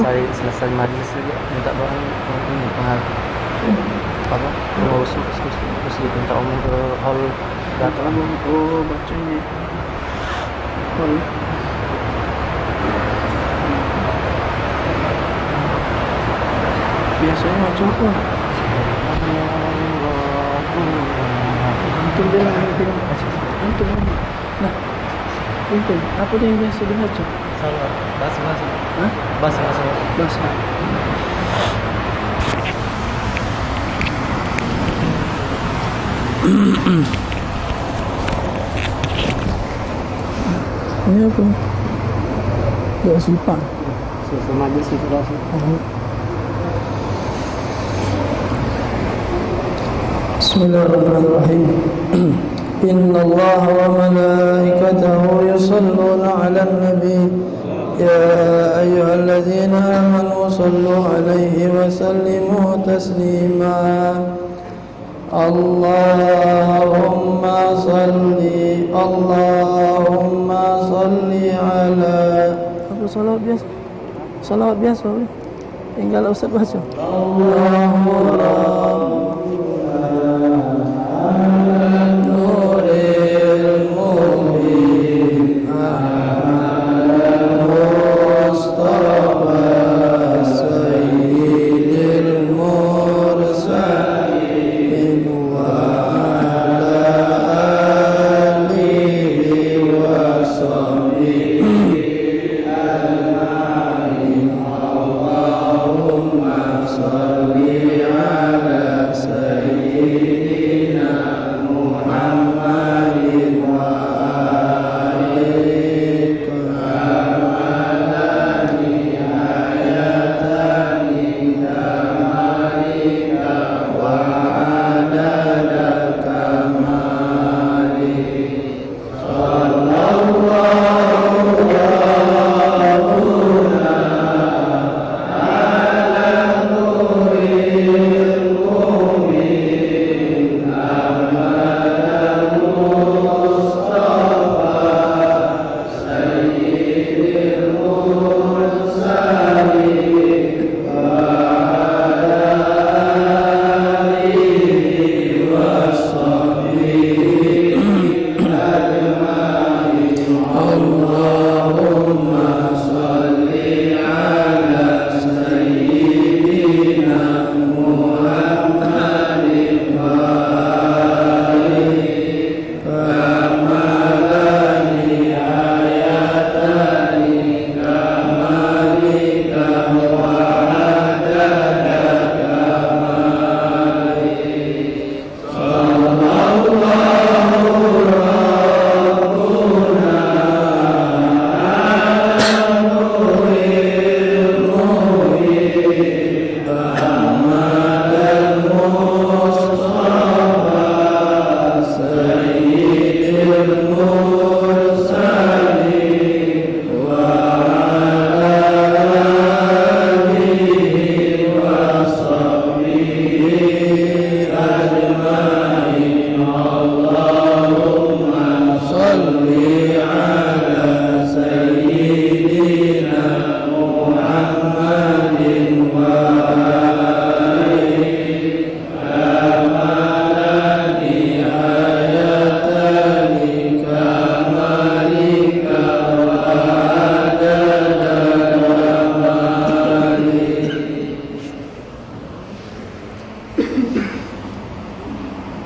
selesai majlis juga minta doa ini pengurus kursi minta omong ke hall datang. Baca ini hall. Biasanya macam apa? Antum bilang antum nah itu apa yang biasa dibaca? Salah bahasa Hah? bahasa ini apa? Doa sifat. selesai majlis itu langsung. Bismillahirrahmanirrahim. Inna Allah wa malaikatahu yusalluna ala nabi ya ayyuhalladzina amanu sallu alaihi wa sallimu taslima. Allahumma salli ala apa salawat biasa? Salawat biasa boleh? Tinggal Ustaz baca. Allahumma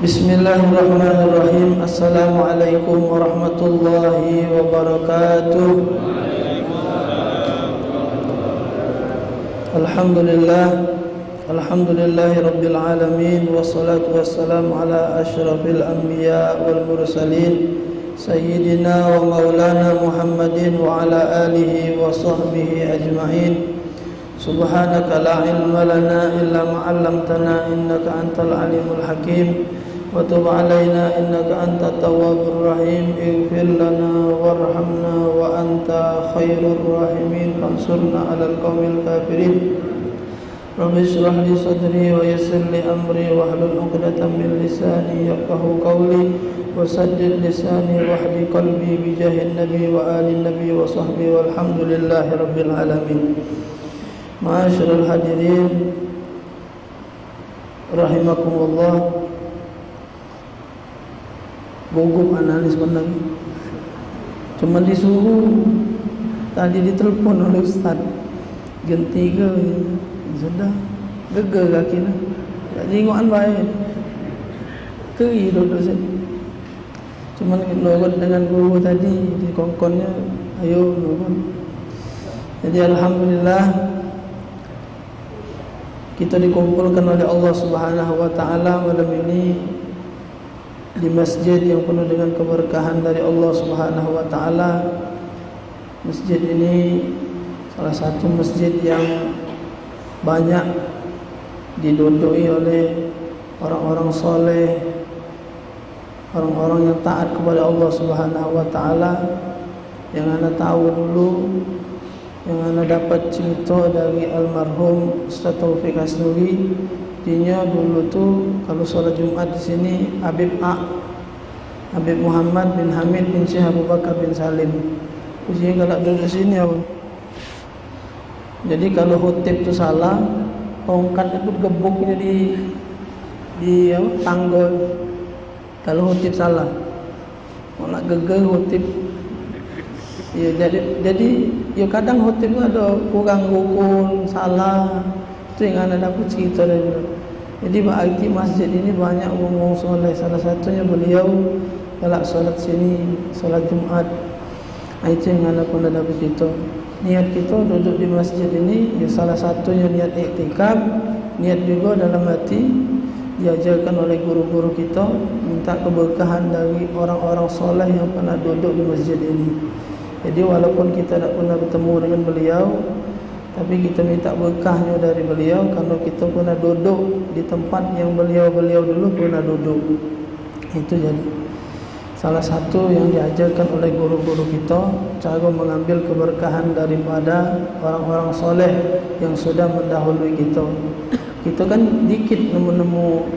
Bismillahirrahmanirrahim. Assalamualaikum warahmatullahi wabarakatuh. Alhamdulillahi rabbil alamin. Wassalatu wassalamu ala ashrafil anbiya wal mursalin Sayyidina wa maulana Muhammadin wa ala alihi wa sahbihi ajma'in. Subhanaka la ilma lana illa ma 'allamtana innaka antal alimul hakim. Wa tub 'alaina innaka antat tawwabur rahim. Ighfir lana warhamna wa anta khairur rahimin. Fansurna 'alal qaumil kafirin. Rabbi shrah li sadri wa yassir li amri wahlul 'uqdatam min lisani yafqahu qawli wa saddid lisani wahdi qalbi bi jahin nabi wa ali nabi wa sahbihi walhamdulillahi rabbil alamin. Ma'asyiral hadirin rahimakumullah. Gugup analis pun lagi. Cuma disuruh tadi ditelepon oleh ustaz. Genti ke sudah geger kaki lah. Tak tengok baik. Keri duduk sini. Cuma nurut dengan guru tadi di kongkonnya, ayo nurut. Jadi alhamdulillah kita dikumpulkan oleh Allah Subhanahu wa taala malam ini di masjid yang penuh dengan keberkahan dari Allah Subhanahu wa taala. Masjid ini salah satu masjid yang banyak diduduki oleh orang-orang soleh, orang-orang yang taat kepada Allah Subhanahu wa taala. Yang ana tahu dulu, yang ana dapat cerita dari almarhum Ustaz Taufik Hasnuri, dia dulu tu kalau solat Jumat di sini Habib Muhammad bin Hamid bin Syekh Abu Bakar bin Salim. Usia kalau duduk sini apa? Jadi kalau khutib tu salah, tongkat itu gebuk jadi di tangga. Kalau khutib salah, mau nak geger khutib. Ya, jadi ya kadang khutib tu ada kurang rukun, salah. Itu yang anda dapat cerita dari dulu. Jadi berarti masjid ini banyak orang soleh. Salah satunya beliau galak solat sini, solat Jumat. Itu yang anda pun dapat cerita. Niat kita duduk di masjid ini, ya salah satunya niat iktikaf, niat juga dalam hati diajarkan oleh guru-guru kita minta keberkahan dari orang-orang soleh yang pernah duduk di masjid ini. Jadi walaupun kita tak pernah bertemu dengan beliau, tapi kita minta berkahnya dari beliau karena kita pernah duduk di tempat yang beliau-beliau dulu pernah duduk. Itu jadi salah satu yang diajarkan oleh guru-guru kita, cara mengambil keberkahan daripada orang-orang soleh yang sudah mendahului kita. Kita kan dikit nemu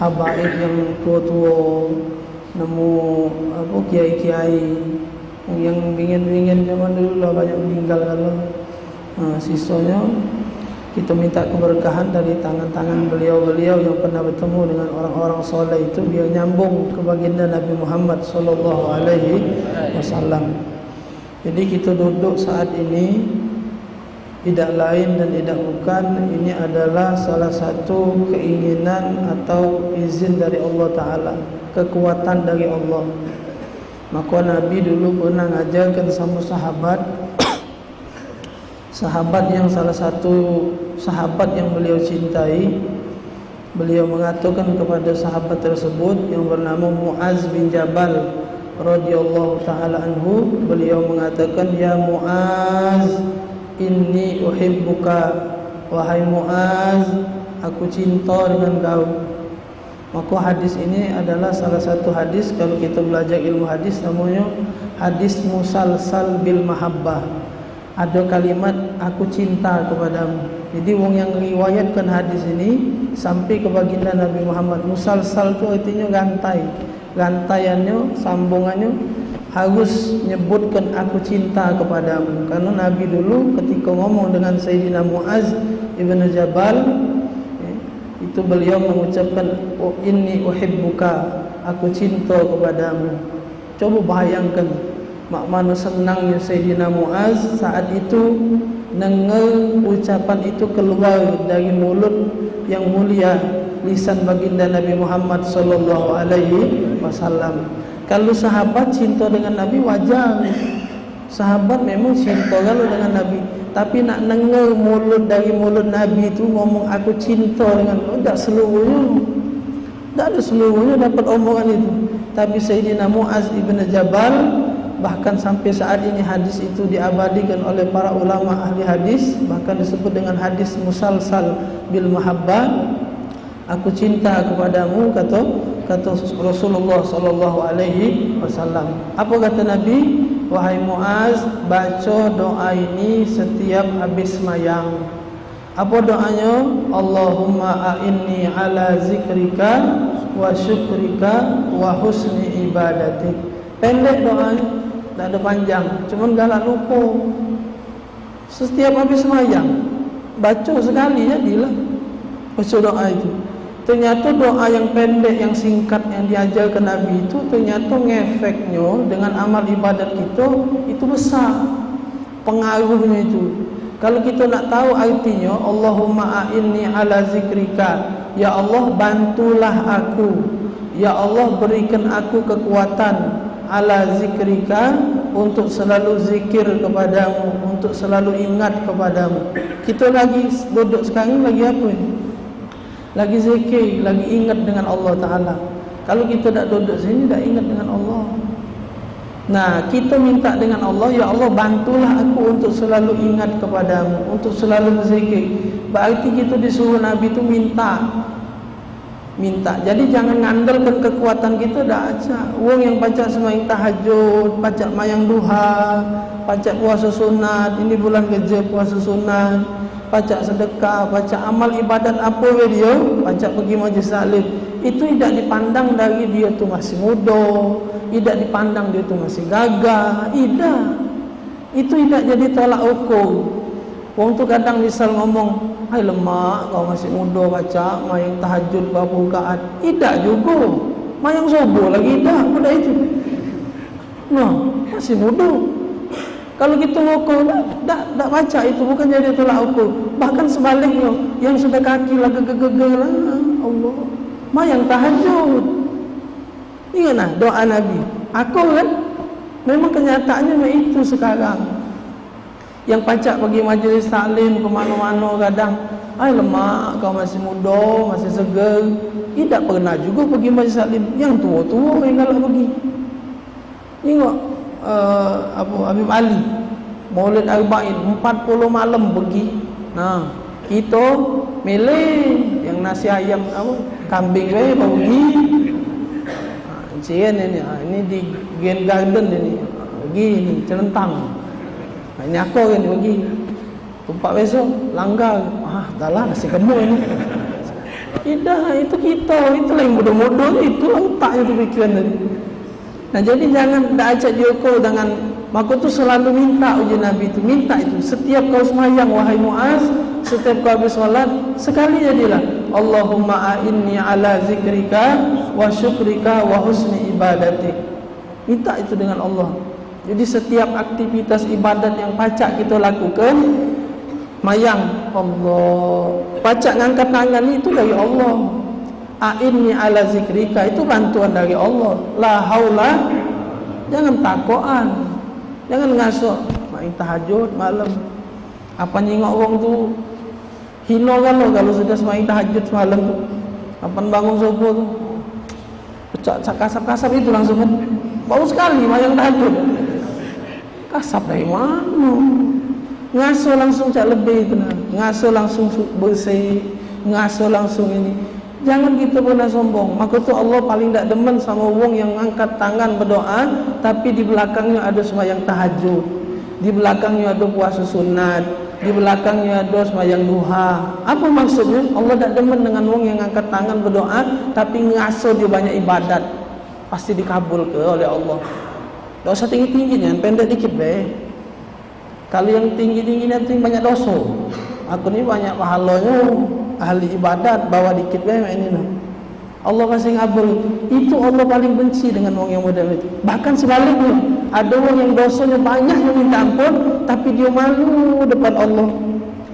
habaib yang tua-tua, nemu apa kiai-kiai yang bingin-bingin zaman dulu lah banyak meninggal kalau. Sisanya kita minta keberkahan dari tangan-tangan beliau-beliau yang pernah bertemu dengan orang-orang soleh itu, biar nyambung ke baginda Nabi Muhammad sallallahu alaihi wasallam. Jadi kita duduk saat ini tidak lain dan tidak bukan, ini adalah salah satu keinginan atau izin dari Allah Ta'ala, kekuatan dari Allah. Maka Nabi dulu pernah ngajarkan sama sahabat yang salah satu sahabat yang beliau cintai. Beliau mengatakan kepada sahabat tersebut yang bernama Muaz bin Jabal radhiyallahu taala anhu, beliau mengatakan, ya Muaz, inni uhibbuka, wahai Muaz, aku cinta dengan kau. Maka hadis ini adalah salah satu hadis, kalau kita belajar ilmu hadis namanya hadis musalsal bil mahabbah. Ada kalimat aku cinta kepadamu. Jadi orang yang riwayatkan hadis ini sampai ke baginda Nabi Muhammad. Musalsal itu artinya rantai. Rantaiannya, sambungannya harus menyebutkan aku cinta kepadamu. Karena Nabi dulu ketika ngomong dengan Sayyidina Muaz ibn Jabal, itu beliau mengucapkan, oh inni uhibbuka, aku cinta kepadamu. Coba bayangkan mak mana senangnya Sayyidina Muaz saat itu dengar ucapan itu keluar dari mulut yang mulia, lisan baginda Nabi Muhammad sallallahu alaihi wasallam. Kalau sahabat cinta dengan Nabi wajar. Sahabat memang cinta kalau dengan Nabi, tapi nak dengar mulut dari mulut Nabi itu ngomong aku cinta dengan kau, tak seluruhnya. Tak ada seluruhnya dapat omongan itu. Tapi Sayyidina Muaz ibn Jabal, bahkan sampai saat ini hadis itu diabadikan oleh para ulama ahli hadis, bahkan disebut dengan hadis musalsal bil mahabbah. Aku cinta kepadamu, kata Rasulullah sallallahu alaihi wasallam. Apa kata Nabi? Wahai Muaz, baca doa ini setiap habis sembahyang. Apa doanya? Allahumma a'inni ala zikrika wa syukrika wa husni ibadatik. Pendek doanya, tak ada panjang, cuma galak lupa. Setiap habis sembahyang baca sekali jadilah baca doa itu. Ternyata doa yang pendek, yang singkat yang diajarkan Nabi itu ternyata ngefeknya dengan amal ibadat kita itu besar pengaruhnya itu. Kalau kita nak tahu artinya, Allahumma a'inni ala zikrika, ya Allah bantulah aku, ya Allah berikan aku kekuatan ala zikrika, untuk selalu zikir kepadamu, untuk selalu ingat kepadamu. Kita lagi duduk sekarang lagi apa ini? Lagi zikir, lagi ingat dengan Allah Ta'ala. Kalau kita tak duduk sini, tak ingat dengan Allah. Nah, kita minta dengan Allah, ya Allah bantulah aku untuk selalu ingat kepadamu, untuk selalu berzikir. Berarti kita disuruh Nabi itu minta. Jadi jangan ngandalkan kekuatan kita dah aja. Orang yang baca sembahyang tahajud, baca mayang duha, baca puasa sunat, ini bulan kerja puasa sunat, baca sedekah, baca amal ibadat apa dia, baca pergi majlis taklim, itu tidak dipandang dari dia tu masih muda, tidak dipandang dia tu masih gagah, tidak. Itu tidak jadi tolak ukur. Wong tu kadang misal ngomong, "Hai lemak, kau masih muda baca mayang tahajud berapa rakaat." Tidak juga. Mayang subuh lagi dah pada itu. Nah, masih muda. Kalau kita ukur tak baca itu bukan jadi tolak ukur. Bahkan sebaliknya, yang sudah kaki lah geger-geger, Allah, mayang tahajud. Ingat nah doa Nabi. Aku kan memang kenyataannya itu sekarang. Yang pacak pergi majlis taklim ke mana-mana kadang, "Ai lemak, kau masih muda, masih segar." Tidak pernah juga pergi majlis taklim. Yang tua-tua yang galak pergi. Tengok Habib Ali Maulid Arba'in 40 malam pergi. Nah, kita milih yang nasi ayam apa kambing pergi. Ini di Gen Garden ini. Pergi ni Celentang. Ini aku kan pergi. Tempat besok langgar. Dah lah nasi gemuk ini. Tidak, itu kita. Itulah yang bodoh-bodoh. Itulah otaknya tu pikiran tadi. Nah, jadi jangan dah ajak diukur dengan maka tu selalu minta uji Nabi itu. Minta itu. Setiap kau semayang wahai Muaz, setiap kau habis solat, sekali jadilah Allahumma a'inni ala zikrika wa syukrika wa husni ibadatik. Minta itu dengan Allah. Jadi setiap aktivitas ibadat yang pacak kita lakukan, mayang Allah, pacak ngangkat tangan itu dari Allah. A'inni ala zikrika itu bantuan dari Allah. La haula, jangan takoan, jangan ngasuh main tahajud malam. Apa nyingok orang tu hino kan lo kalau sudah semain tahajud semalam tu. Kapan bangun subuh tu pecah kasap-kasap itu langsung kan bau sekali mayang tahajud. Kasap dari mana? Ngasuh langsung cak lebih tu nah. Ngasuh langsung bersih, ngasuh langsung ini. Jangan kita pernah sombong. Maka tu Allah paling tak demen sama wong yang angkat tangan berdoa tapi di belakangnya ada sembahyang tahajud, di belakangnya ada puasa sunat, di belakangnya ada sembahyang duha. Apa maksudnya? Allah tak demen dengan wong yang angkat tangan berdoa tapi ngasuh dia banyak ibadat. Pasti dikabul ke oleh Allah. Tak usah tinggi-tingginya, pendek dikit be. Kalau yang tinggi-tinggi nanti banyak dosa. Aku ni banyak pahalanya, ahli ibadat, bawa dikit be ini nah. Allah kasih ngabul. Itu Allah paling benci dengan orang yang model itu. Bahkan sebaliknya, ada orang yang dosanya banyak yang minta ampun tapi dia malu depan Allah.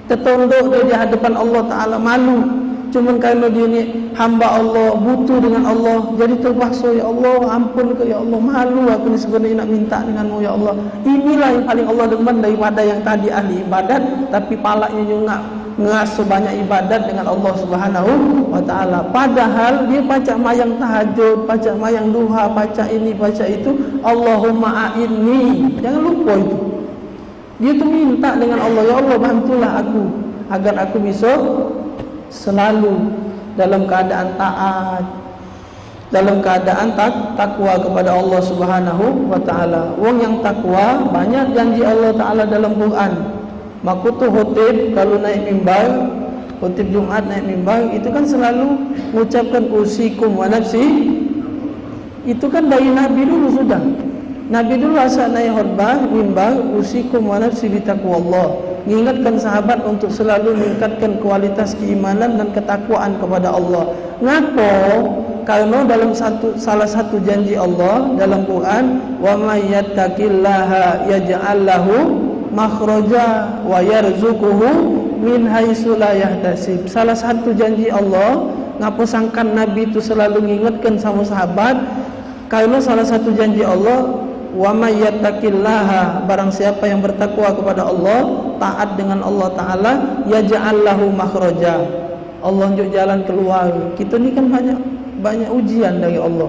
Tertunduk dia di hadapan Allah Ta'ala, malu. Cuman kerana dia ni hamba Allah, butuh dengan Allah, jadi terpaksa, ya Allah ampun ke ya Allah, malu aku ni sebenarnya nak minta denganmu ya Allah. Inilah yang paling Allah demen daripada yang tadi ahli ibadat tapi palaknya juga ngasuh banyak ibadat dengan Allah Subhanahu wa Ta'ala. Padahal dia baca mayang tahajud, baca mayang duha, baca ini, baca itu, Allahumma a'inni. Jangan lupa itu. Dia tu minta dengan Allah, ya Allah bantulah aku agar aku bisa selalu dalam keadaan taat, dalam keadaan takwa kepada Allah Subhanahu wa Ta'ala. Wong yang takwa banyak janji Allah Ta'ala dalam Quran. Maka tu khutib kalau naik mimbar, khutib Jumat naik mimbar, itu kan selalu mengucapkan usikum wa nafsi. Itu kan dari Nabi dulu sudah. Nabi dulu asal naik khutbah mimbar, usikum wa nafsi bitaqwallah, mengingatkan sahabat untuk selalu meningkatkan kualitas keimanan dan ketakwaan kepada Allah. Ngapo? Karena dalam salah satu janji Allah dalam Quran, wa may yattaqillaha yaj'al lahu makhraja wa yarzuquhu min haitsu la yahtasib. Salah satu janji Allah, ngapo sangkan Nabi itu selalu mengingatkan sama sahabat, karena salah satu janji Allah, wa may yattaqillaha, barang siapa yang bertakwa kepada Allah, taat dengan Allah Ta'ala, yaj'al lahu makhraja, Allah tunjuk jalan keluar. Kita ni kan banyak ujian dari Allah.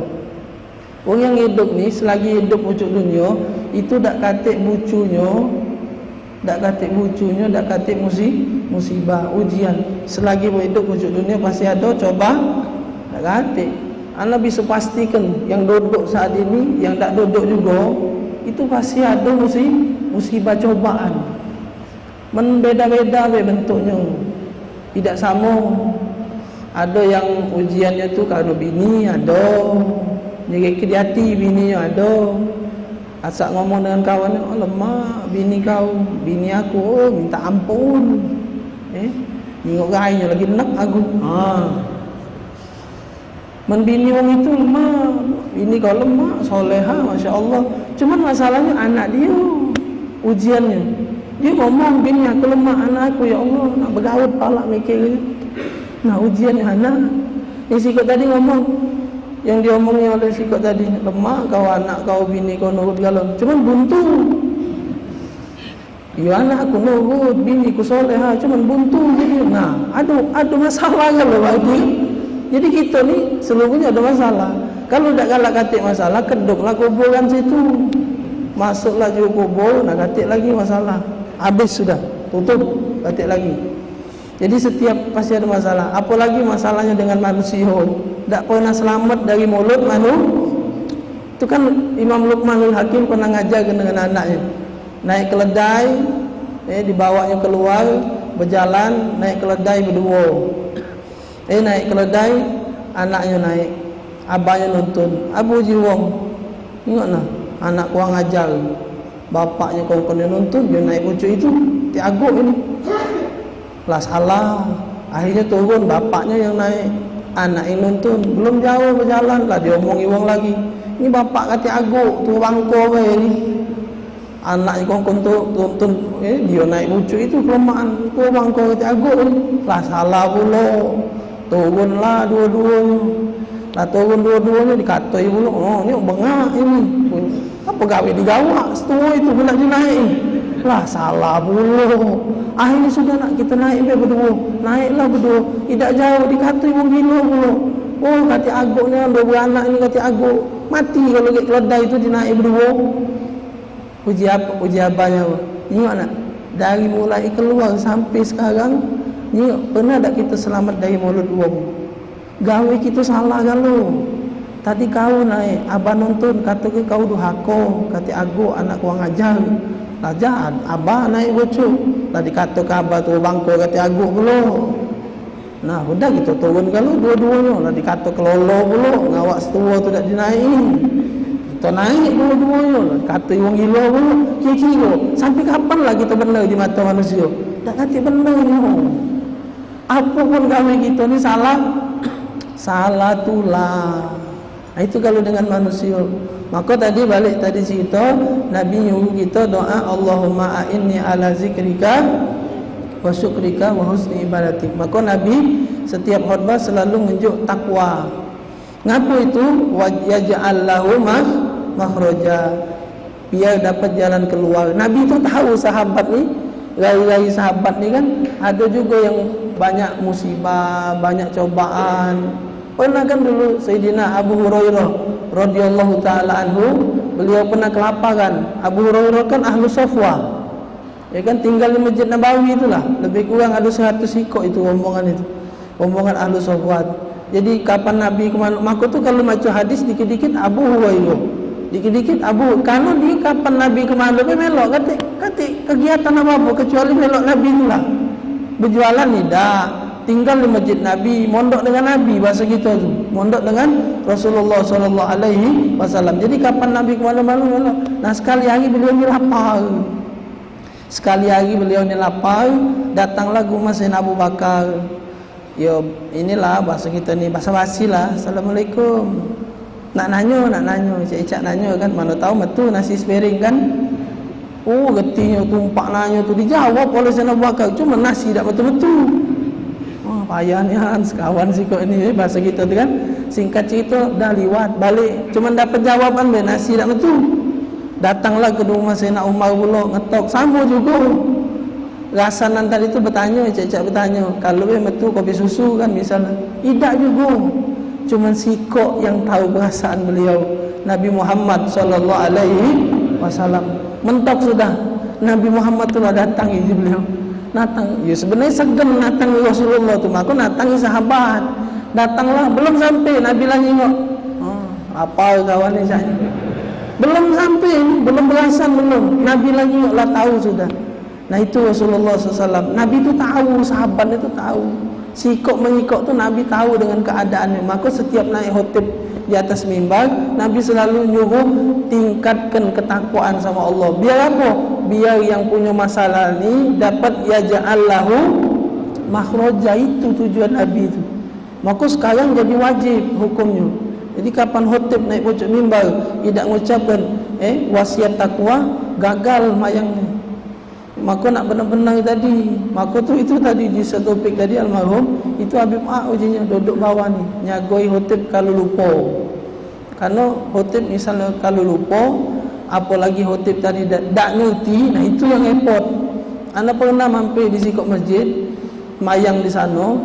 Orang yang hidup ni, selagi hidup pucuk dunia, itu dak katik bucunya, dak katik musibah, ujian. Selagi hidup pucuk dunia pasti ada coba, dak katik. Anda bisa pastikan yang duduk saat ini, yang tak duduk juga, itu pasti ada musibah cobaan. Membeda-beda bentuknya, tidak sama. Ada yang ujiannya tu kalau bini ada, nyekit di hati bininya ada. Asal ngomong dengan kawan, oh lemah bini kau, bini aku, oh minta ampun. Tengok gayanya lagi nak aku. Membini orang itu lemah, ini kau lemah, soleha, masya Allah. Cuman masalahnya anak dia, ujiannya. Dia ngomong bini aku lemah, anak aku ya Allah nak bergaut palak mikirnya. Nah ujiannya anak. Yang sikut tadi ngomong, yang diomongnya oleh sikut tadi, lemah kau anak kau bini kau nurut galon. Cuman buntu. Ya anak aku nurut, bini ku soleha, cuman buntu jadi. Nah, ada masalah kalau bagi. Jadi kita ni seluruhnya ada masalah. Kalau tak galak katik masalah, keduklah kuburan situ. Masuklah juga kubur, nak katik lagi masalah. Habis sudah, tutup, katik lagi. Jadi setiap pasti ada masalah. Apalagi masalahnya dengan manusia. Tak pernah selamat dari mulut manusia. Itu kan Imam Luqmanul Hakim pernah ngajarkan dengan anaknya. Naik keledai, dibawanya keluar, berjalan, naik keledai berdua. Naik keledai, anaknya naik, abahnya nonton. Abu Jiwong, ingat nak, anak kurang ajar, bapaknya kau nonton, dia naik pucuk itu, tiaguk ini, lah salah. Akhirnya turun, bapaknya yang naik, anak yang nonton, belum jauh berjalan, lah dia omongi wong lagi. Ini bapak kata aguk, tu bangko ini. Anaknya kau nonton, dia naik pucuk itu kelemahan, tu bangko kata aguk ini, lah salah pula. Turunlah dua-duanya. Lah turun dua-duanya dikatai pula. Oh, ni bengak ini. Apa gawe digawak? Setua itu nak dinaik. Lah salah pula. Akhirnya sudah nak kita naik berdua. Naiklah berdua. Tidak jauh dikatai pun gila pula. Oh, kata aguknya dua beranak ini kata aguk. Mati kalau keledai itu dinaik berdua. Uji abahnya. Ingat nak? Dari mulai keluar sampai sekarang, ni pernah tak kita selamat dari mulut wong? Gawe kita salah kalau. Tadi kau naik, abah nonton, kata ke kau duhako, kata aku anak kurang ajar. Lah jahat, abah naik bocok. Tadi kata ke abah tu bangko kata aku pula. Nah, udah kita turun kalau dua-duanya. Lah dikata kelolo pula, ngawak setua tu tak dinaikin. Kita naik dua-duanya. Kata wong gila pula, kira-kira sampai kapan lah kita benar di mata manusia? Tak kata benar ni. Apa pun kami kita ni salah tulah. Itu kalau dengan manusia. Maka tadi balik tadi cerita, Nabi nyuruh kita doa, Allahumma a'inni ala zikrika wa syukrika wa husni ibadatik. Maka Nabi setiap khutbah selalu menunjuk takwa. Ngapa itu? Yaj'al lahu makhraja, biar dapat jalan keluar. Nabi itu tahu sahabat ni, rai-rai sahabat ni kan ada juga yang banyak musibah, banyak cobaan. Pernah kan dulu Sayyidina Abu Hurairah radhiyallahu taala anhu, beliau pernah kelaparan. Abu Hurairah kan ahlu Safwa. Ya kan tinggal di Masjid Nabawi itulah. Lebih kurang ada 100 ikut itu rombongan itu. Rombongan ahlu Safwa. Jadi kapan Nabi kemana, maka tu kalau baca hadis dikit-dikit Abu Hurairah, dikit-dikit Abu, kalau di kapan Nabi kemana melok kata kegiatan apa-apa kecuali melok Nabi itulah. Berjualan tidak, tinggal di masjid Nabi, mondok dengan Nabi, bahasa kita tu, mondok dengan Rasulullah sallallahu alaihi wasallam. Jadi kapan Nabi ke mana-mana, nah sekali hari beliau ni lapar. Sekali hari beliau ni lapar, datanglah ke rumah Sayyidina Abu Bakar. Ya inilah bahasa kita ni, bahasa basi lah. Assalamualaikum. Nak nanya, cak-cak nanya kan, mana tahu betul nasi sepiring kan. Oh getinya tumpak nanya tu dijawab oleh Sayyidina Abu Bakar, cuma nasi tak betul-betul. Oh payah ni kan, sekawan sih kok ini bahasa kita tu kan. Singkat cerita dah liwat balik, cuma dapat jawaban be nasi tak betul. Datanglah ke rumah Sayyidina Umar pula, ngetok sama juga. Rasanan tadi tu bertanya, cak-cak bertanya, kalau betul kopi susu kan misalnya, tidak juga. Cuma sikok yang tahu perasaan beliau. Nabi Muhammad sallallahu alaihi wasallam mentok sudah. Nabi Muhammad tu lah datang ini beliau. Datang, ya sebenarnya segem datang Rasulullah tu, maka datangi sahabat. Datanglah, belum sampai Nabi lah nyengok. Apa kawan ni saya? Belum sampai, belum belasan belum. Nabi lagi lah tahu sudah. Nah itu Rasulullah SAW. Nabi itu tahu, sahabat itu tahu. Sikok mengikok tu Nabi tahu dengan keadaannya. Maka setiap naik khutbah di atas mimbar, Nabi selalu nyuruh tingkatkan ketakwaan sama Allah. Biar apa? Biar yang punya masalah ni dapat yaja'allahu makhraja. Itu tujuan Nabi itu. Maka sekarang jadi wajib hukumnya. Jadi kapan khutib naik pucuk mimbar tidak mengucapkan wasiat takwa, gagal mayangnya. Maka nak benar-benar tadi, maka tu itu tadi di satu topik tadi almarhum itu Habib ujinya duduk bawah ni nyagoi khutib kalau lupa. Karena khutib misalnya kalau lupa, apalagi khutib tadi tak ngerti, nah itu yang repot. Anda pernah mampir di sikok masjid, mayang di sana,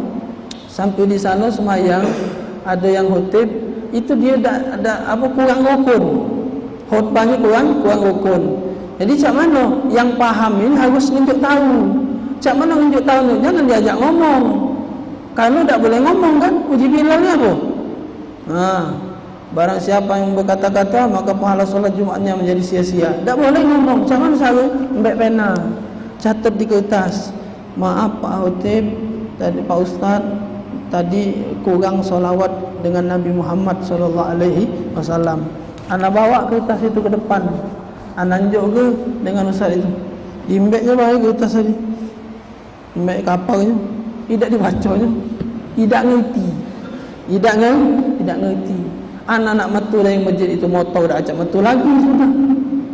sampai di sana semayang, ada yang khutib itu dia ada apa kurang rukun. Khutbahnya kurang rukun. Jadi cak mana yang paham ini harus tunjuk tahu. Cak mana tunjuk tahu ni? Jangan diajak ngomong. Kalau tak boleh ngomong kan, uji bilal ni apa? Barang siapa yang berkata-kata maka pahala solat Jumatnya menjadi sia-sia. Tak boleh ngomong. Cak mana saya ambil pena, catat di kertas. Maaf Pak Khutib, tadi Pak Ustaz tadi kurang solawat dengan Nabi Muhammad sallallahu alaihi wasallam. Ana bawa kertas itu ke depan. Ana anjuk ke dengan ustaz itu. Dimbeknya baik kertas tadi. Mbek kapalnya tidak dibacanya. Tidak ngerti. Tidak ngerti. Ana nak metu dari masjid itu motor dah acak metu lagi sudah.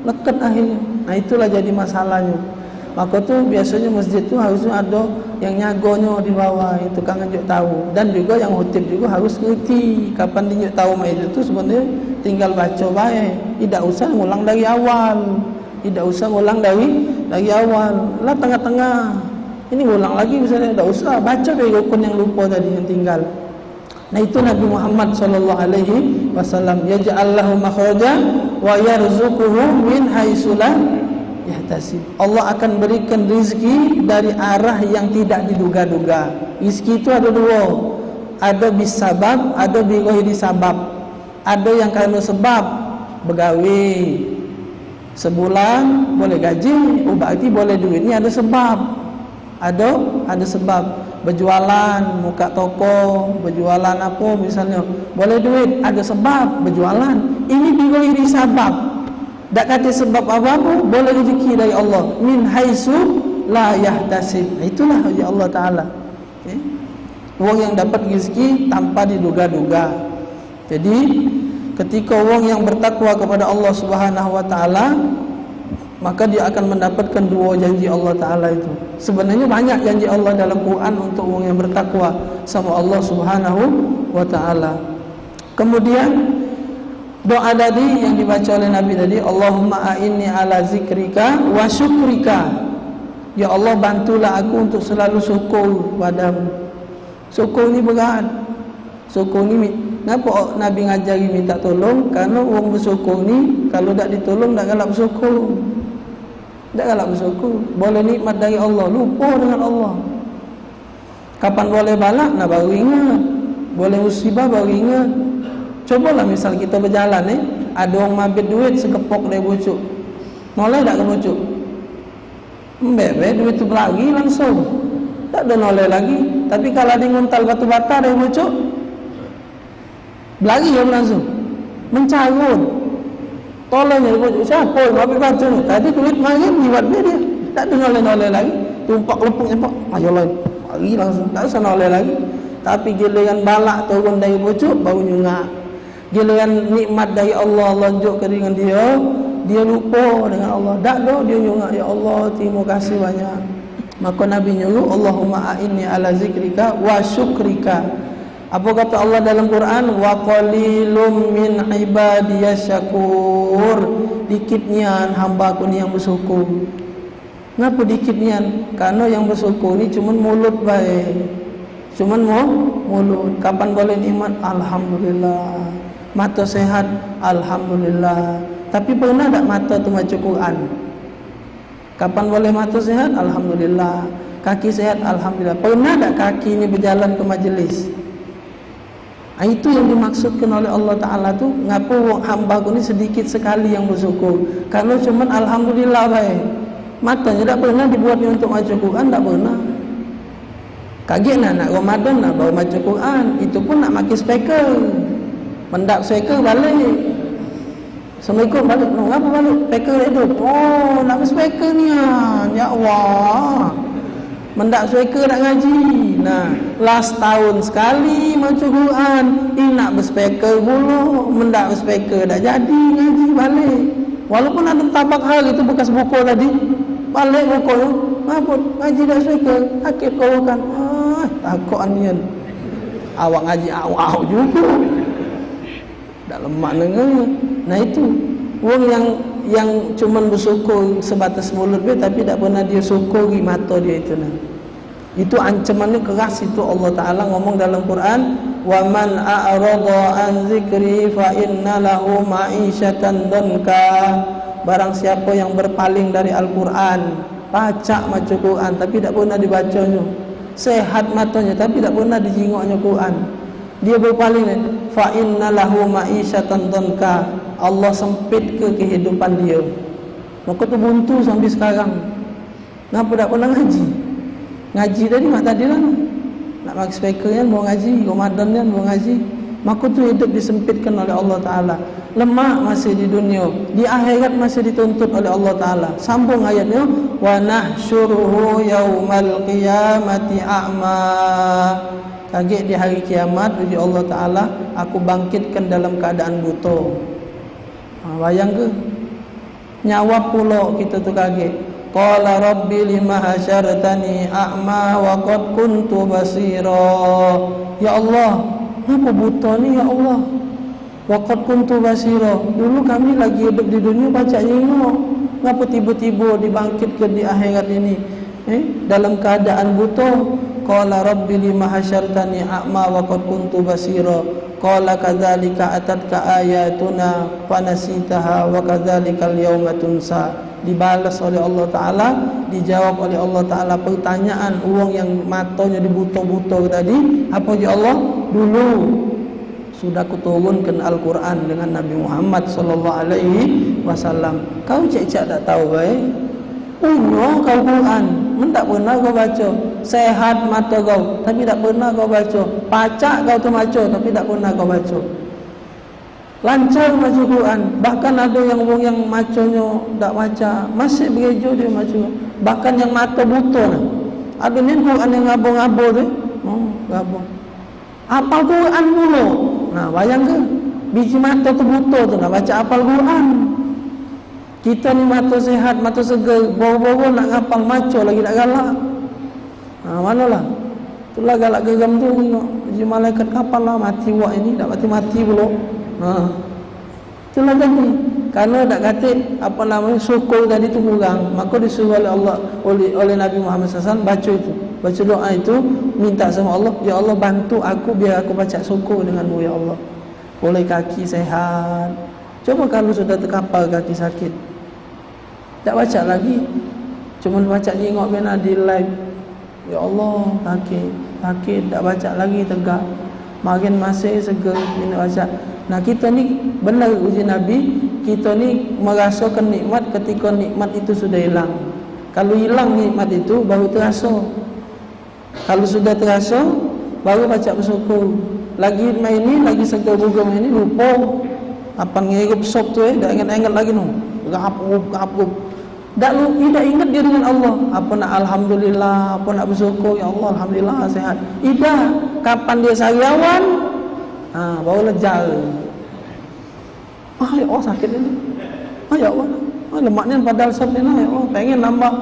Leket akhirnya. Nah itulah jadi masalahnya. Maka tu biasanya masjid tu harusnya ada yang nyagonya di bawah, itu kan nunjuk tahu. Dan juga yang khutib juga harus ngerti kapan tunjuk tahu mai itu sebenarnya tinggal baca baik. Tidak usah ngulang dari awal. Tidak usah ngulang dari awal. Lah tengah-tengah. Ini ngulang lagi misalnya, tidak usah baca dari rukun yang lupa tadi yang tinggal. Nah itu Nabi Muhammad sallallahu alaihi wasallam, yaj'allahu makhraja wa yarzuquhu min haitsu la yahtasib. Allah akan berikan rezeki dari arah yang tidak diduga-duga. Rezeki itu ada dua. Ada bisabab, ada bighairi sabab. Ada yang karena sebab begawe sebulan boleh gaji, berarti boleh duit. Ini ada sebab. Ada sebab. Berjualan, buka toko, berjualan apa misalnya, boleh duit, ada sebab berjualan. Ini bighairi sabab. Tak kata sebab apa-apa, boleh rezeki dari Allah. Min haitsu la yahtasib. Itulah ya Allah Ta'ala. Orang yang dapat rezeki tanpa diduga-duga. Jadi ketika orang yang bertakwa kepada Allah Subhanahu wa Ta'ala, maka dia akan mendapatkan dua janji Allah Ta'ala itu. Sebenarnya banyak janji Allah dalam Quran untuk orang yang bertakwa sama Allah Subhanahu wa Ta'ala. Kemudian doa tadi yang dibaca oleh Nabi tadi, Allahumma a'inni ala zikrika wa syukrika. Ya Allah, bantulah aku untuk selalu syukur padamu. Syukur ni berat. Syukur ni, kenapa Nabi ngajari minta tolong? Karena orang bersyukur ni kalau tak ditolong tak galak bersyukur. Tak galak bersyukur. Boleh nikmat dari Allah, lupa dengan Allah. Kapan boleh balak, nak baru ingat. Boleh musibah baru ingat. Cobalah misal kita berjalan ada orang mabit duit sekepok dia bucuk. Mulai tak ke bucuk? Mbek duit tu berlari langsung. tak ada noleh lagi. Tapi kalau dia nguntal batu bata dia bocok, berlari dia langsung mencarut. Tolongnya dia bocok, siapa yang habis batu ni? Tadi duit main jiwat dia. Tak ada noleh-noleh lagi. Tumpak lepuk nyempak, ayo lain. Lari langsung, tak usah noleh lagi. Tapi giliran balak turun dari bocok baru nyungak. Giliran nikmat dari Allah lonjok ke dengan dia lupa dengan Allah. Tak ada dia nyungak, ya Allah terima kasih banyak. Maka Nabi nyuruh, Allahumma a'inni ala zikrika wa syukrika. Apa kata Allah dalam Quran? Wa qalilum min ibadiyas syakur. Dikit nian hamba aku ni yang bersyukur. Kenapa dikit nian? Karena yang bersyukur ni cuma mulut baik. Cuma mulut. Kapan boleh nikmat? Alhamdulillah. Mata sehat? Alhamdulillah. Tapi pernah tak mata tu baca Quran? Kapan boleh mata sehat? Alhamdulillah. Kaki sehat? Alhamdulillah. Pernah tak kaki ni berjalan ke majlis? Itu yang dimaksudkan oleh Allah Ta'ala tu. Ngapa hamba aku ni sedikit sekali yang bersyukur? Karena cuma Alhamdulillah baik. Matanya tak pernah dibuatnya untuk baca Quran, tak pernah. Kaget nak Ramadan nak bawa baca Quran, itu pun nak pakai speaker. Mendap speaker balik. Assalamualaikum balik. Ngapa balik? Speaker hidup. Oh, nak speaker ni ya Allah. Mendak speaker nak ngaji. Nah, last tahun sekali baca Quran, nak berspeaker pula. Mendak berspeaker dah jadi ngaji balik. Walaupun ada tapak hal itu bekas buku tadi, balik buku tu. Apa ngaji dah speaker? Akib kau kan. Takut anian. Awak ngaji awak juga. Tak lemak dengarnya. Nah itu orang yang cuman bersyukur sebatas mulut dia, tapi tak pernah dia syukuri mata dia itu nah. Itu ancamannya keras itu. Allah Ta'ala ngomong dalam Quran, wa man a'rada an zikri fa inna lahu ma'isyatan danka. Barang siapa yang berpaling dari Al-Quran, baca baca Quran tapi tak pernah dibacanya, sehat matanya tapi tak pernah dijingoknya Quran, dia berpaling, fa inna lahu ma'isyatan danka. Allah sempit ke kehidupan dia. Maka tu buntu sampai sekarang. Kenapa tak pernah ngaji? Ngaji tadi mak tadi lah. Nak pakai speaker kan bawa ngaji, Ramadan kan bawa ngaji. Maka tu hidup disempitkan oleh Allah Ta'ala. Lemak masih di dunia, di akhirat masih dituntut oleh Allah Ta'ala. Sambung ayatnya, wa nahsyuruhu yaumal qiyamati a'ma. Kaget di hari kiamat, uji Allah Ta'ala, aku bangkitkan dalam keadaan buta. Bayang ke? Nyawa pula kita tu kaget. Qala rabbi lima hasyartani a'ma wa qad kuntu basira. Ya Allah, kenapa buta ni ya Allah? Wa qad kuntu basira. Dulu kami lagi hidup di dunia baca nyengok. Kenapa tiba-tiba dibangkitkan di akhirat ini? Dalam keadaan buta. Qala rabbi lima hasyartani a'ma wa qad kuntu basira. Qala kadzalika atatka ayatuna fanasitaha wa kadzalikal yauma tunsa. Dibalas oleh Allah Ta'ala, dijawab oleh Allah Ta'ala pertanyaan orang yang matanya dibuta-buta tadi. Apa ya Allah? Dulu sudah kuturunkan Al-Quran dengan Nabi Muhammad sallallahu alaihi wasallam. Kau cek-cek tak tahu baik? Punya kau Quran, tak pernah kau baca. Sehat mata kau, tapi tak pernah kau baca. Pacak kau tu baca, tapi tak pernah kau baca. Lancar baca Quran. Bahkan ada yang orang yang macanya tak baca, masih berejo dia baca. Bahkan yang mata buta lah. Ada ni Quran yang ngabur-ngabur tu. Ngabur. Hafal Quran mulu. Nah, bayang ke? Biji mata tu buta tu nak baca hafal Quran. Kita ni mata sehat, mata segar, baru-baru nak hafal maco lagi tak galak. Manalah. Itulah galak geram tu tengok. Biji malaikat hafal lah mati wak ini, tak mati pula. Itulah tadi. Karena tak kata apa namanya syukur tadi tu kurang, maka disuruh oleh Allah oleh Nabi Muhammad SAW baca itu, baca doa itu, minta sama Allah, ya Allah bantu aku biar aku baca syukur denganmu ya Allah. Boleh kaki sehat. Coba kalau sudah terkapal kaki sakit, tak baca lagi, cuma baca jengok bina di live. Ya Allah kaki tak baca lagi tegak, makin masih segar bina baca. Nah kita ni benar uji Nabi, kita ni merasakan nikmat ketika nikmat itu sudah hilang. Kalau hilang nikmat itu baru terasa. Kalau sudah terasa, baru baca bersyukur. Lagi main ni, lagi segar buga main ni, lupa. Apa ngirup sop tu dah ingat-ingat lagi tu. Gap. Tak ingat dia dengan Allah. Apa nak alhamdulillah, apa nak bersyukur, ya Allah alhamdulillah sihat. Ida kapan dia sariawan, baru lejar. Ya Allah sakit ni. Ya Allah. Lemak ni padahal sop ni lah, ya Allah pengen nambah.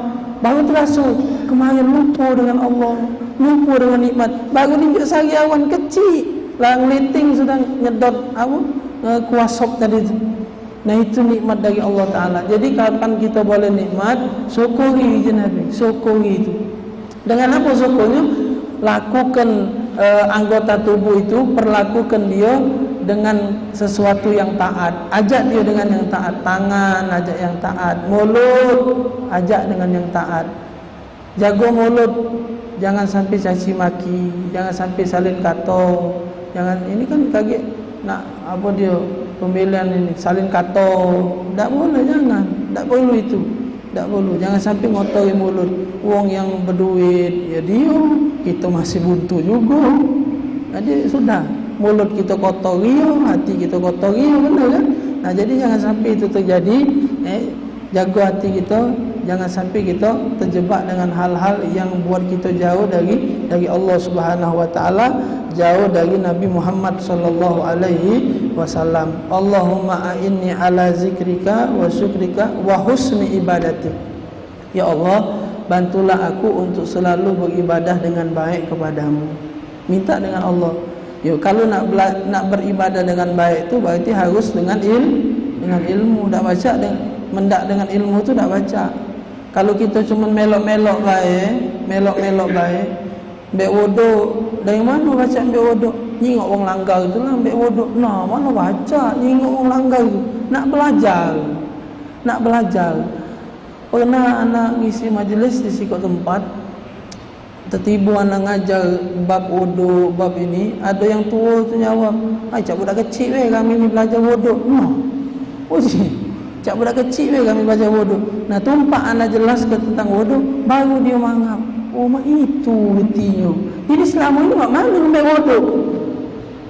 Baru terasa kemarin lupa dengan Allah, lupa dengan nikmat. Baru ni sariawan kecil. Lah ngeliting sudah nyedot kuah sop tadi tu. Nah itu nikmat dari Allah Ta'ala. Jadi kapan kita boleh nikmat, syukuri je Nabi, syukuri itu. Dengan apa syukurnya? Lakukan anggota tubuh itu, perlakukan dia dengan sesuatu yang taat. Ajak dia dengan yang taat. Tangan ajak yang taat, mulut ajak dengan yang taat. Jaga mulut, jangan sampai caci maki, jangan sampai salin kata. Jangan, ini kan kaget nak apa dia pembelian ini salin kata, tak boleh, tak perlu itu, tak perlu. Jangan sampai ngotori mulut wong yang berduit, ya dia kita masih buntu juga. Jadi sudah mulut kita kotori, hati kita kotori, benar kan? Nah jadi jangan sampai itu terjadi. Jaga hati kita, jangan sampai kita terjebak dengan hal-hal yang buat kita jauh dari Allah Subhanahu wa taala, jauh dari Nabi Muhammad sallallahu alaihi wasallam. Allahumma a'inni ala zikrika wa syukrika wa husni ibadatik. Ya Allah, bantulah aku untuk selalu beribadah dengan baik kepadamu. Minta dengan Allah. Kalau nak beribadah dengan baik itu berarti harus dengan ilmu. Tak baca mendak dengan ilmu tu tak baca. Kalau kita cuma melok-melok baik, ambil wuduk, dari mana baca ambil wuduk? Nyingok orang langgar itulah ambil wuduk. Nah, mana baca nyingok orang langgar itu? Nak belajar. Pernah anak ngisi majlis di sikot tempat, tertiba anak ngajar bab wuduk, bab ini, ada yang tua tu jawab, cak budak kecil kami ni belajar wuduk. Nah, cak budak kecil kami belajar wuduk. Nah, tumpak anak jelaskan tentang wuduk, baru dia mangap. Mak itu betinya. Jadi selama ini mak mana ambil wuduk?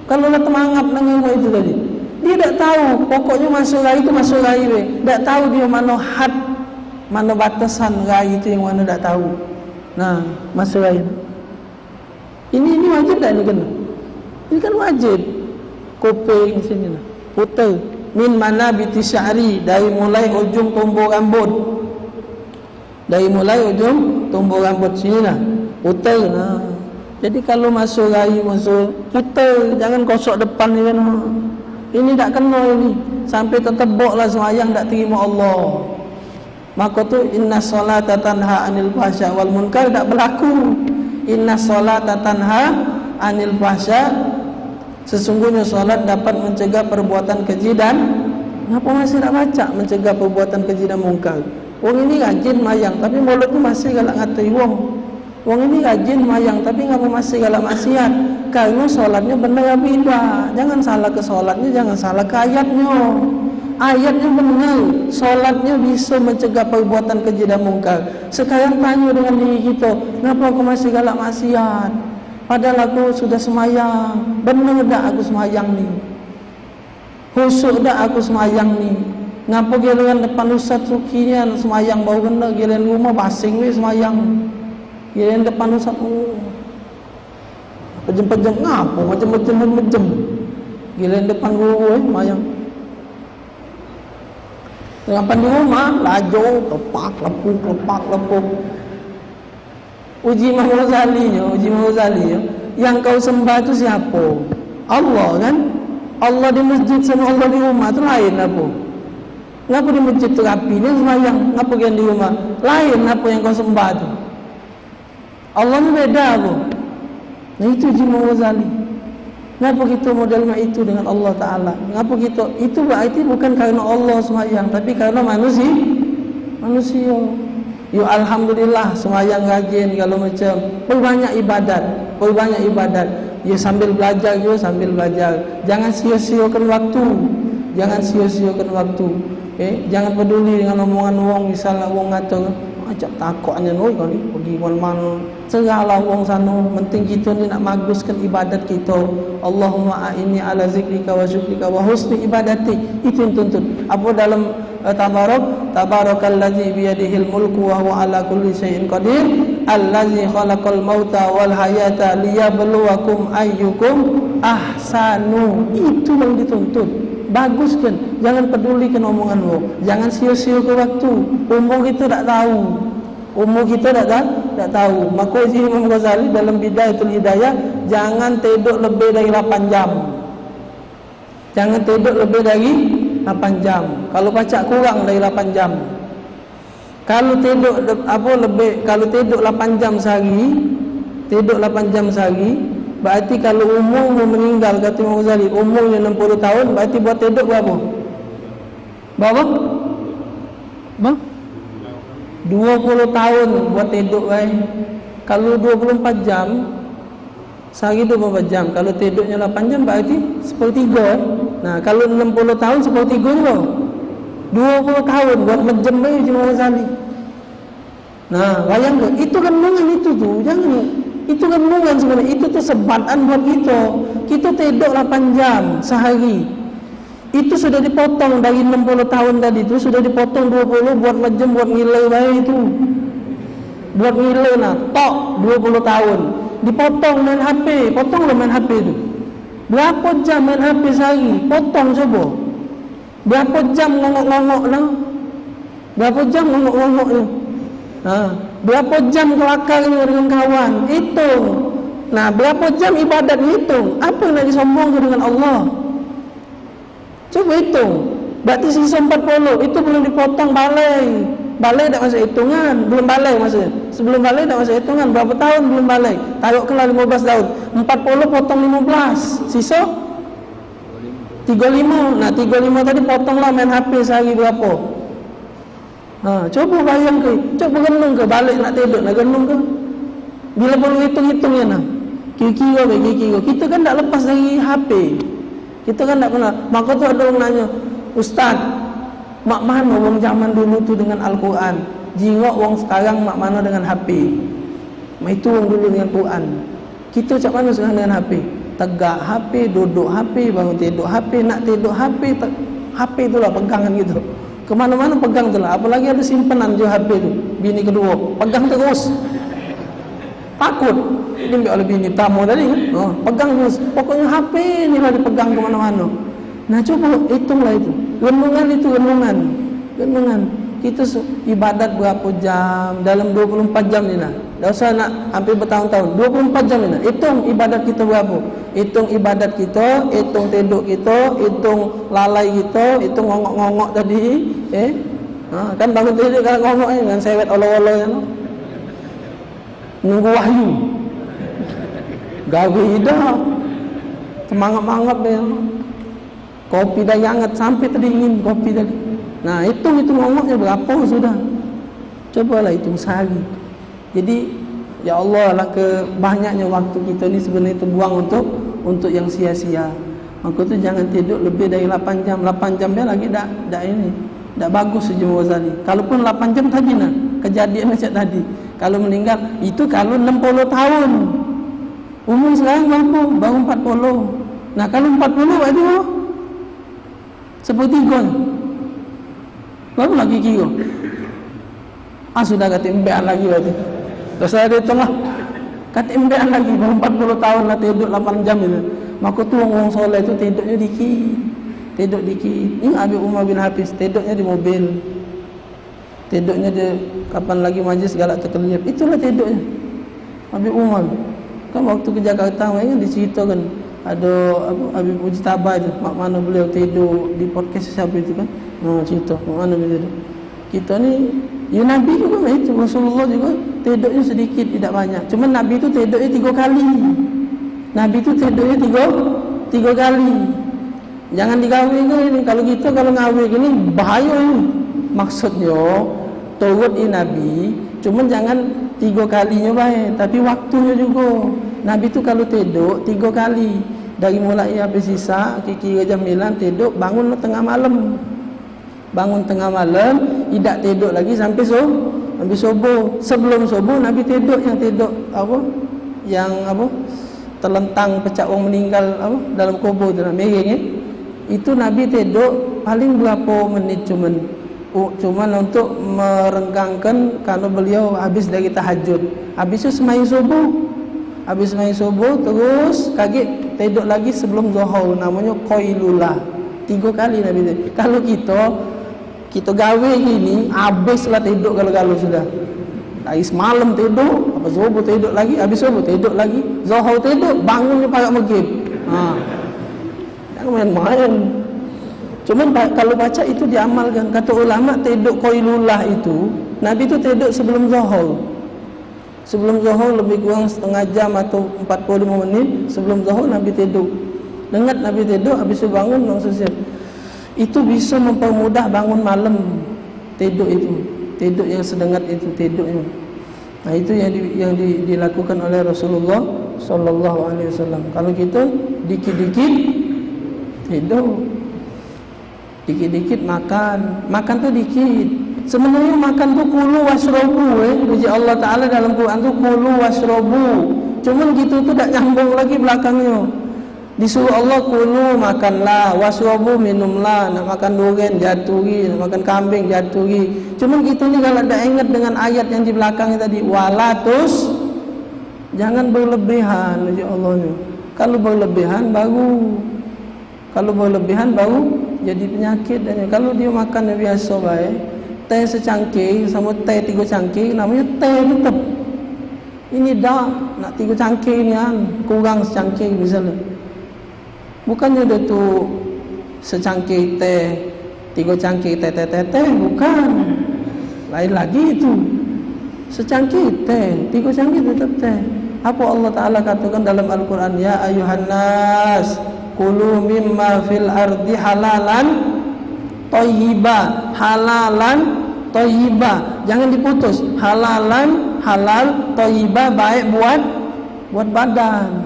Kalau nak termangap dengan itu tadi, dia tak tahu. Pokoknya masuk rai itu masuk rai. Tak tahu dia mana had, mana batasan rai itu yang mana tak tahu. Nah, masuk rai. Ini wajib tak ni kena? Ini kan wajib. Kopeng sini lah. Putar. Min mana biti sya'ri, dari mulai ujung tumbuk rambut. Dari mulai ujung tumbuk rambut sini lah. Putar lah. Jadi kalau masuk rai, masuk putar, jangan kosok depan ni kan. Ini tak kena ini. Sampai tertebok lah semayang tak terima Allah. Maka tu inna solata tanha anil fahsya wal munkar tak berlaku. Inna solata tanha anil fahsya, sesungguhnya solat dapat mencegah perbuatan keji dan kenapa masih tak baca mencegah perbuatan keji dan mungkar? Wong ini rajin mayang tapi mulutnya masih galak ngatai wong. Wong ini rajin mayang tapi ngapa masih galak maksiat? Karena solatnya benar apa tidak? Jangan salah ke solatnya, jangan salah ke ayatnya. Ayatnya benar, solatnya bisa mencegah perbuatan keji dan mungkar. Sekarang tanya dengan diri kita, kenapa aku masih galak maksiat? Padahal aku sudah semayang. Benar tak aku semayang ni? Khusyuk tak aku semayang ni? Ngapa giliran depan Ustaz Sukinya semayang bau kena, giliran rumah basing we semayang. Giliran depan Ustaz pejem-pejem ngapa macam-macam. Giliran depan guru semayang. Depan di rumah laju lepak. Uji Muhammad Ghazali yang kau sembah itu siapa? Allah kan? Allah di masjid sama Allah di rumah itu lain apa? Ngapa di masjid tu rapi ni semayang? Ngapa yang di rumah? Lain apa yang kau sembah tu? Allah ni beda apa? Nah itu Uji Muhammad Ghazali. Ngapa kita model itu dengan Allah Ta'ala? Ngapa kita? Itu berarti bukan karena Allah semayang, tapi karena manusia. Ya alhamdulillah semayang rajin kalau macam banyak ibadat. Ya sambil belajar. Jangan sia-siakan waktu. Jangan peduli dengan omongan wong. Misalnya wong ngatur, Ajak takutnya noi kali pergi mana-mana. Serahlah wong sana. Penting kita ni nak baguskan ibadat kita. Allahumma a'inni ala zikrika wa syukrika wa husni ibadati. Itu yang tuntut. Apa dalam Tabarakallazi biyadihil mulku wa huwa ala kulli syai'in qadir. Allazi khalaqal mauta wal hayata liyabluwakum ayyukum ahsanu. Itu yang dituntut. Baguskan, jangan pedulikan omongan lo, jangan sia-sia ke waktu. Umur kita tak tahu, umur kita tak tahu. Maka Imam Ghazali dalam Bidayatul Hidayah, jangan tidur lebih dari 8 jam. Jangan tidur lebih dari 8 jam. Kalau pacak kurang dari 8 jam. Kalau tidur kalau tidur 8 jam sehari, tidur 8 jam sehari, berarti kalau umur meninggal, kata Imam Ghazali, umurnya 60 tahun, berarti buat tidur berapa? Berapa? 20 tahun buat tidur. Kalau 24 jam, sehari 24 jam. Kalau tidurnya 8 jam, berarti 1/3. Nah, kalau 60 tahun, 1/3 juga 20 tahun buat menjem Imam Ghazali. Nah, bayangkan, itu renungan itu tu. Jangan, itu renungan sebenarnya. Itu tu sebatan buat kita. Kita tidur 8 jam sehari. Itu sudah dipotong dari 60 tahun tadi tu, sudah dipotong 20 buat menjem, buat ngilai baik itu. Buat ngilai nah, tok 20 tahun. Dipotong main HP, potonglah main HP itu. Berapa jam main HP sehari? Potong coba. Berapa jam ngongok-ngongok lah? Berapa jam ngongok-ngongok ni? Berapa jam kelakar dengan kawan? Hitung. Nah, berapa jam ibadat hitung? Apa yang nak disombongkan dengan Allah? Coba hitung. Berarti sisa 40. Itu belum dipotong balai. Balai tak masuk hitungan. Belum balai maksudnya. Sebelum balai tak masuk hitungan. Berapa tahun belum balai? Taruhlah 15 tahun. 40 potong 15. Sisa 35. Nah, 35 tadi potonglah main HP sehari berapa? Coba bayangkan, coba renung ke, balik nak tidur nak renung ke. Bila perlu hitung-hitungnya nah. Kira-kira. Kita kan tak lepas dari HP. Kita kan tak pernah. Maka tu ada orang nanya, Ustaz, mak mana orang zaman dulu tu dengan Al-Quran? Jingok orang sekarang mak mana dengan HP? Itu orang dulu dengan Quran. Kita macam mana sekarang dengan HP? Tegak HP, duduk HP, bangun tidur HP, nak tidur HP, HP itulah pegangan gitu. Kemana-mana pegang tu lah. Apalagi ada simpanan je HP tu. Bini kedua pegang terus. Takut diambil oleh bini tamu tadi kan. Pegang terus. Pokoknya HP ni lah dipegang kemana-mana. Nah, coba hitunglah itu. Renungan itu renungan. Kita ibadat berapa jam dalam 24 jam ni lah. Dah usah nak hampir bertahun-tahun. 24 jam ni lah. Hitung ibadat kita berapa. Hitung ibadat kita, hitung tidur kita, hitung lalai kita, hitung ngongok-ngongok tadi. Kan bangun tidur kan ngongok dengan sewet olo-olo kan. Nunggu wahyu. Gawe dah. Semangat-mangat dia. Kopi dah hangat sampai terdingin kopi tadi. Nah, hitung ngongoknya berapa sudah. Cobalah hitung sehari. Jadi, ya Allah lah banyaknya waktu kita ni sebenarnya terbuang untuk yang sia-sia. Maka tu jangan tidur lebih dari 8 jam. 8 jam dia lagi dak ini. Dak bagus sejauh Ghazali. Kalaupun 8 jam tadi nah, kejadian macam tadi. Kalau meninggal itu kalau 60 tahun. Umur sekarang berapa? Baru 40. Nah, kalau 40 berarti apa? 1/3. Baru lagi kira. Sudah kata imbean lagi berarti. Dah saya hitung lah. Kata imbean lagi baru 40 tahun lah tidur 8 jam itu. Maka tu orang soleh tu tidurnya dikit. Tidur dikit. Ingat Habib Umar bin Hafiz tidurnya di mobil. Tidurnya dia kapan lagi majlis galak terkeliap. Itulah tidurnya Habib Umar. Kan waktu ke Jakarta kan diceritakan ada Habib Mujtaba itu, mak mana beliau tidur di podcast siapa itu kan. Cerita mak mana beliau tidur. Kita ni ya Nabi juga itu, Rasulullah juga tidurnya sedikit, tidak banyak. Cuma Nabi itu tidurnya 3 kali. Nabi itu tidurnya 3 kali. Jangan digawe ini. Kalau kita kalau ngawe gini bahaya ini. Maksudnya turut Nabi, cuma jangan 3 kalinya baik, tapi waktunya juga. Nabi itu kalau tidur 3 kali. Dari mulai habis sisa kira jam 9 tidur, bangun tengah malam. Bangun tengah malam, tidak tidur lagi sampai habis subuh. Sebelum subuh Nabi tidur, yang tidur apa? Yang apa? Terlentang pecah orang meninggal apa? Dalam kubur tu miring Itu Nabi tidur paling berapa menit cuman untuk merenggangkan kalau beliau habis dari tahajud. Habis tu sembahyang subuh. Habis sembahyang subuh terus kaget tidur lagi sebelum zuhur, namanya qailulah. 3 kali Nabi tidur. Kalau kita gawe gini, habislah tidur kalau sudah. Dari semalam tidur, apa subuh tidur lagi, habis subuh tidur lagi, zuhur tidur, bangunnya pagi maghrib. Jangan main-main. Cuman kalau baca itu diamalkan. Kata ulama tidur qailulah itu, Nabi itu tidur sebelum zuhur. Sebelum zuhur lebih kurang setengah jam atau 45 menit sebelum zuhur Nabi tidur. Dengar Nabi tidur, habis itu bangun langsung siap. Itu bisa mempermudah bangun malam. Tidur itu, tidur yang sedengat itu tidurnya. Nah, itu yang dilakukan oleh Rasulullah sallallahu alaihi wasallam. Kalau kita dikit-dikit tidur, dikit-dikit makan tu dikit. Sebenarnya makan tu kulu wasrobu. Puji Allah Ta'ala dalam Quran tu kulu wasrobu. Cuman gitu tu tak nyambung lagi belakangnya. Disuruh Allah kulu makanlah, wasrobu minumlah. Nak makan durian jatuhi, nak makan kambing jatuhi. Cuman gitu ni kalau tak ingat dengan ayat yang di belakangnya tadi, walatus, jangan berlebihan. Puji Allah ni. Kalau berlebihan baru jadi penyakit. Dan kalau dia makan biasa baik, teh secangkir sama teh 3 cangkir, namanya teh tetap. Ini dah nak 3 cangkir ni kan, kurang secangkir misalnya. Bukannya dia tu secangkir teh, 3 cangkir teh, bukan. Lain lagi itu. Secangkir teh, 3 cangkir tetap teh. Apa Allah Ta'ala katakan dalam Al-Quran? Ya ayuhan nas, kulu mimma fil ardi halalan thayyiba. Halalan thayyiba, jangan diputus. Halalan, halal, thayyiba, baik buat badan.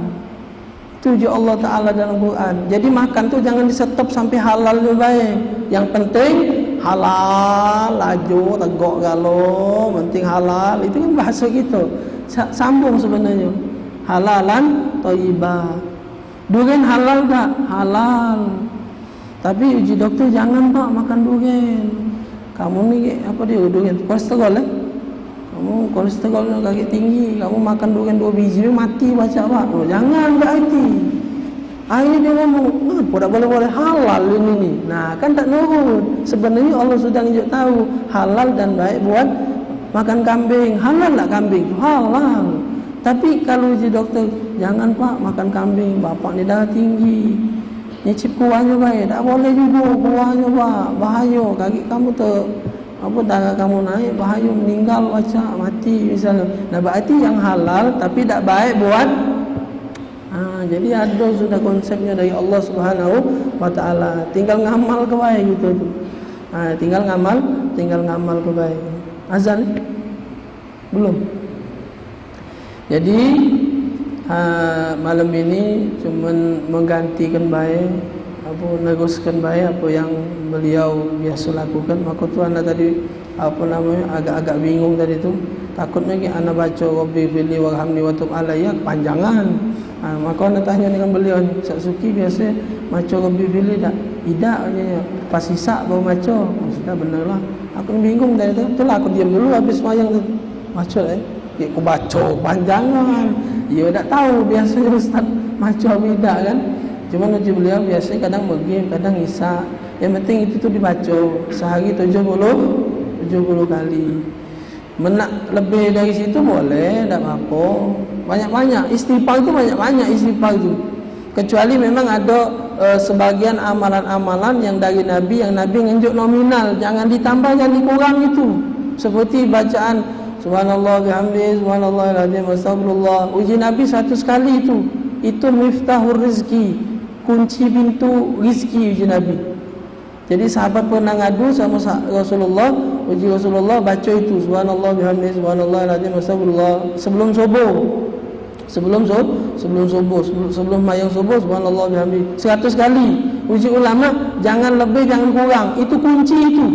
Itu Allah Ta'ala dalam Quran. Jadi makan tu jangan disetop sampai halal je baik. Yang penting halal, laju, tegak galau, penting halal. Itu kan bahasa kita. Sambung sebenarnya. Halalan thayyiba. Durian halal tak? Halal. Tapi uji doktor, jangan pak makan durian. Kamu ni apa dia durian? Kolesterol Kamu kolesterol kaki tinggi. Kamu makan durian 2 biji mati baca pak. Oh, jangan berarti. Ini dia ngomong, tak boleh halal ini ni. Nah, kan tak nurut. Sebenarnya Allah sudah tunjuk tahu halal dan baik buat makan kambing. Halal tak kambing? Halal. Tapi kalau uji doktor, jangan pak makan kambing, bapak ni darah tinggi, nyicip kuahnya baik, tak boleh juga kuahnya pak, bahaya, kaki kamu darah kamu naik, bahaya, meninggal baca, mati misalnya. Nah berarti yang halal tapi tak baik buat. Jadi ada sudah konsepnya dari Allah Subhanahu wa Ta'ala. Tinggal ngamal ke baik gitu tu. Tinggal ngamal ke baik. Azan belum. Jadi malam ini cuman menggantikan baik, meneruskan baik apa yang beliau biasa lakukan. Maka tu anda tadi agak-agak bingung tadi tu. Takutnya anda baca Rabbi fili warhamni wa tub alayya kepanjangan. Maka anda tanya dengan beliau ni, Ustaz Suki biasa baca Rabbi fili tak? Tidak aja. Pas isak baru baca. Sudah benarlah. Aku bingung tadi tu. Itulah aku diam dulu habis sembahyang tu. Baca aku baca panjangan. Ya tak tahu biasanya Ustaz macam tidak kan. Cuma uji beliau biasanya kadang maghrib, kadang isya. Yang penting itu tu dibaca sehari 70 kali. Menak lebih dari situ boleh, tak apa. Banyak-banyak istighfar tu, banyak-banyak istighfar tu. Kecuali memang ada sebagian amalan-amalan yang dari Nabi, yang Nabi ngenjuk nominal, jangan ditambah, jangan dikurang itu. Seperti bacaan subhanallah bihamdi, subhanallahil azim, astagfirullah. Uji Nabi 100 kali itu. Itu miftahur rizki, kunci pintu rizki uji Nabi. Jadi sahabat pernah ngadu sama Rasulullah, uji Rasulullah baca itu subhanallah bihamdi, subhanallahil azim, astagfirullah sebelum subuh. Sebelum mayang subuh subhanallah bihamdi 100 kali. Uji ulama jangan lebih jangan kurang. Itu kunci itu.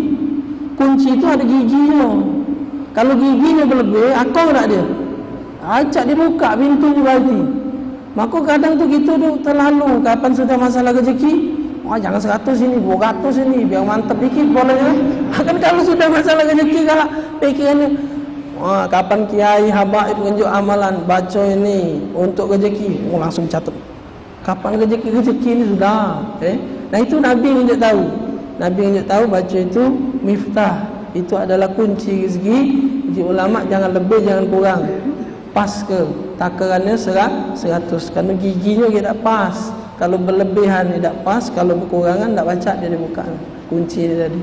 Kunci itu ada giginya. Kalau giginya berlebih, akau tak dia? Acak dia buka pintu berarti. Maka kadang tu kita tu terlalu, kapan sudah masalah rezeki, jangan 100 ini, 200 ini, biar mantap dikit bolehnya. Kan kalau sudah masalah rezeki kalau pikirannya, kapan kiai habaib menunjuk amalan baca ini untuk rezeki, langsung catat. Kapan rezeki ini sudah. Nah itu Nabi menunjuk tahu. Nabi menunjuk tahu baca itu miftah. Itu adalah kunci rezeki. Jadi ulama jangan lebih, jangan kurang. Pas ke takarannya 100. Kerana giginya tidak pas. Kalau berlebihan tidak pas, kalau berkurangan tidak baca dia dibuka. Kunci dia tadi.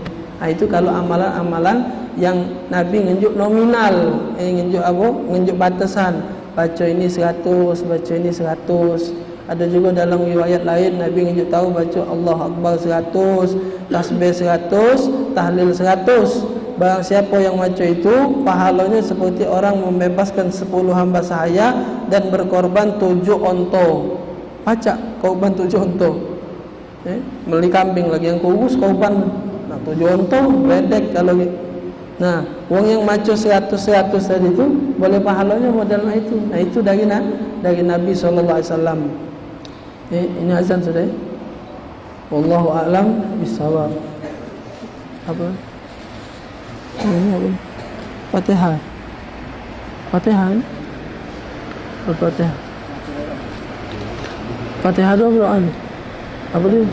Itu kalau amalan-amalan yang Nabi ngenjuk nominal, ngenjuk apa? Ngenjuk batasan. Baca ini 100, baca ini 100. Ada juga dalam riwayat lain Nabi ngenjuk tahu baca Allah Akbar 100, tasbih 100, tahlil 100. Barang siapa yang baca itu, pahalanya seperti orang membebaskan 10 hamba sahaya dan berkorban 7 onto. Baca korban 7 onto. Beli kambing lagi yang kurus korban 7 onto, bedek kalau gitu. Nah, wong yang baca 100 tadi itu boleh pahalanya modal itu. Nah, itu dari Nabi sallallahu alaihi wasallam. Ini azan sudah. Wallahu a'lam bishawab. Apa? Ini apa? Fatihah. Fatihah. Al-Fatihah. Fatihah doa. Apa dia?